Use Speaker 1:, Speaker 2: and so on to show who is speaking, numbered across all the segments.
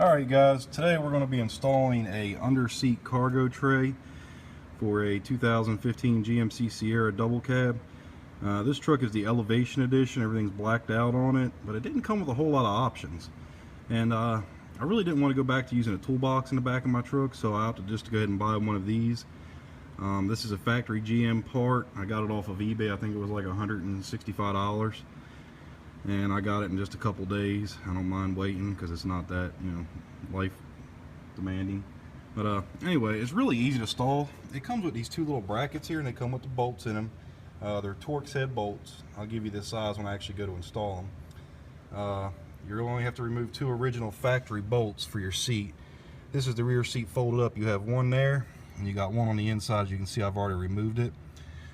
Speaker 1: Alright guys, today we're going to be installing a under-seat cargo tray for a 2015 GMC Sierra double cab. This truck is the Elevation Edition. Everything's blacked out on it, but it didn't come with a whole lot of options. And I really didn't want to go back to using a toolbox in the back of my truck, so I opted just to go ahead and buy one of these. This is a factory GM part. I got it off of eBay. I think it was like $165. And I got it in just a couple days. I don't mind waiting because it's not that, life demanding. But anyway, it's really easy to install. It comes with these two little brackets here, and they come with the bolts in them. They're Torx head bolts. I'll give you this size when I actually go to install them. You'll only have to remove two original factory bolts for your seat. This is the rear seat folded up. You have one there, and you got one on the inside. As you can see, I've already removed it.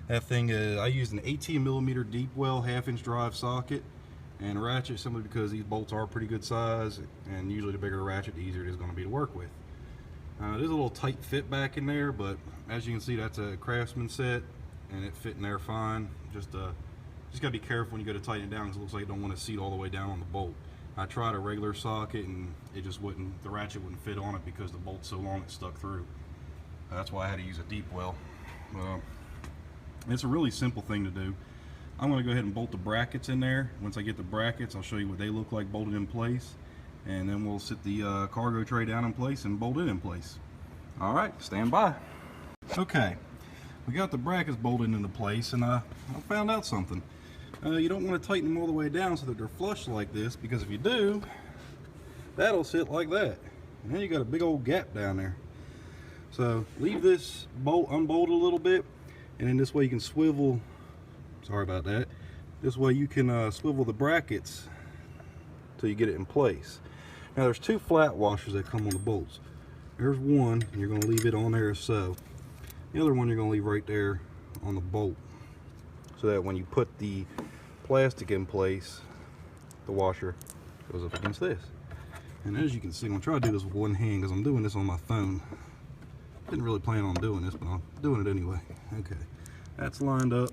Speaker 1: That thing is, I used an 18mm deep well 1/2-inch drive socket and ratchet, simply because these bolts are pretty good size, and usually the bigger the ratchet, the easier it is going to be to work with. There's a little tight fit back in there, but as you can see, that's a Craftsman set, and it fit in there fine. Just got to be careful when you go to tighten it down, because it looks like you don't want to seat all the way down on the bolt. I tried a regular socket, and it just wouldn't, the ratchet wouldn't fit on it because the bolt's so long it stuck through. That's why I had to use a deep well. It's a really simple thing to do. I'm going to go ahead and bolt the brackets in there. Once I get the brackets, I'll show you what they look like bolted in place, and then we'll sit the cargo tray down in place and bolt it in place. Alright, stand by. Okay, we got the brackets bolted into place, and I found out something. You don't want to tighten them all the way down so that they're flush like this, because if you do, that'll sit like that, and then you got a big old gap down there. So leave this bolt unbolted a little bit, and then this way you can swivel. Sorry about that. This way you can swivel the brackets till you get it in place. Now there's two flat washers that come on the bolts. There's one, and you're going to leave it on there as so. The other one you're going to leave right there on the bolt, so that when you put the plastic in place, the washer goes up against this. And as you can see, I'm going to try to do this with one hand because I'm doing this on my phone. Didn't really plan on doing this, but I'm doing it anyway. Okay, that's lined up.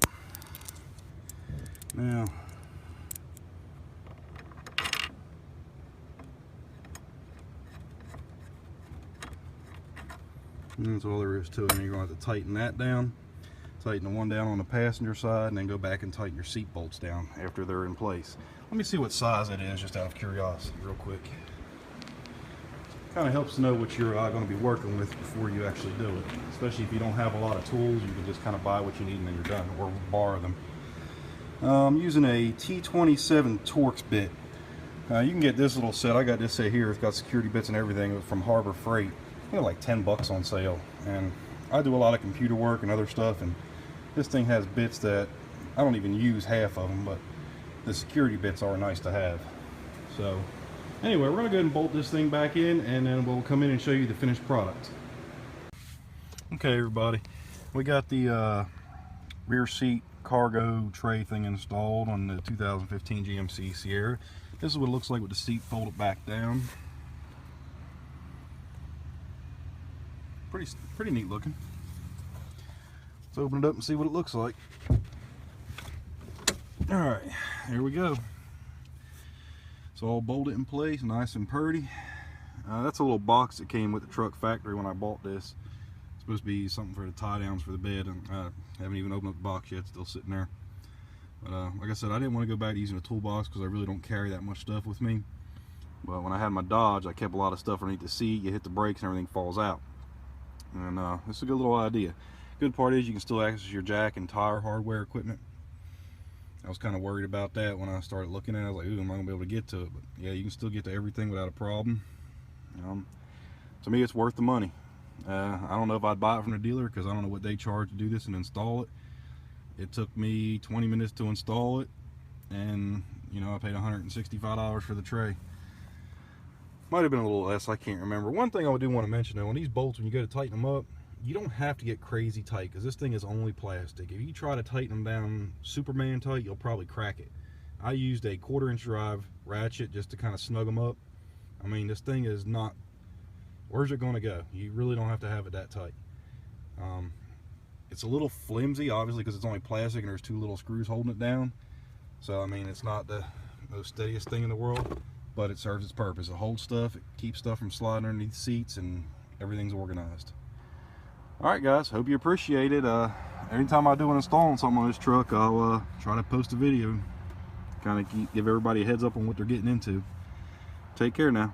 Speaker 1: Now, that's all there is to it. And you're going to have to tighten that down, tighten the one down on the passenger side, and then go back and tighten your seat bolts down after they're in place. Let me see what size it is, just out of curiosity, real quick. Kind of helps to know what you're going to be working with before you actually do it. Especially if you don't have a lot of tools, you can just kind of buy what you need and then you're done, or borrow them. I'm using a T27 Torx bit. You can get this little set. I got this set here. It's got security bits and everything. It was from Harbor Freight. I got like 10 bucks on sale. And I do a lot of computer work and other stuff, and this thing has bits that I don't even use half of them, but the security bits are nice to have. So anyway, we're going to go ahead and bolt this thing back in, and then we'll come in and show you the finished product. Okay everybody, we got the rear seat cargo tray thing installed on the 2015 GMC Sierra. This is what it looks like with the seat folded back down. Pretty neat looking. Let's open it up and see what it looks like. Alright, here we go. It's all bolted in place, nice and pretty. That's a little box that came with the truck factory when I bought this. It's supposed to be something for the tie downs for the bed, and I haven't even opened up the box yet. It's still sitting there. But like I said, I didn't want to go back to using a toolbox because I really don't carry that much stuff with me. But when I had my Dodge, I kept a lot of stuff underneath the seat. You hit the brakes and everything falls out. And this is a good little idea. Good part is you can still access your jack and tire hardware equipment. I was kind of worried about that when I started looking at it. I was like, ooh, am I going to be able to get to it? But yeah, you can still get to everything without a problem. To me, it's worth the money. I don't know if I'd buy it from the dealer because I don't know what they charge to do this and install it. It took me 20 minutes to install it, and I paid $165 for the tray. Might have been a little less, I can't remember. One thing I do want to mention though, on these bolts, when you go to tighten them up, you don't have to get crazy tight because this thing is only plastic. If you try to tighten them down Superman tight, you'll probably crack it. I used a 1/4-inch drive ratchet just to kind of snug them up. I mean, this thing is not, where's it going to go? You really don't have to have it that tight. It's a little flimsy, obviously, because it's only plastic and there's two little screws holding it down. So I mean, it's not the most steadiest thing in the world, but it serves its purpose. It holds stuff, it keeps stuff from sliding underneath the seats, and everything's organized. Alright guys, hope you appreciate it. Anytime I do an installing something on this truck, I'll try to post a video, kind of give everybody a heads up on what they're getting into. Take care now.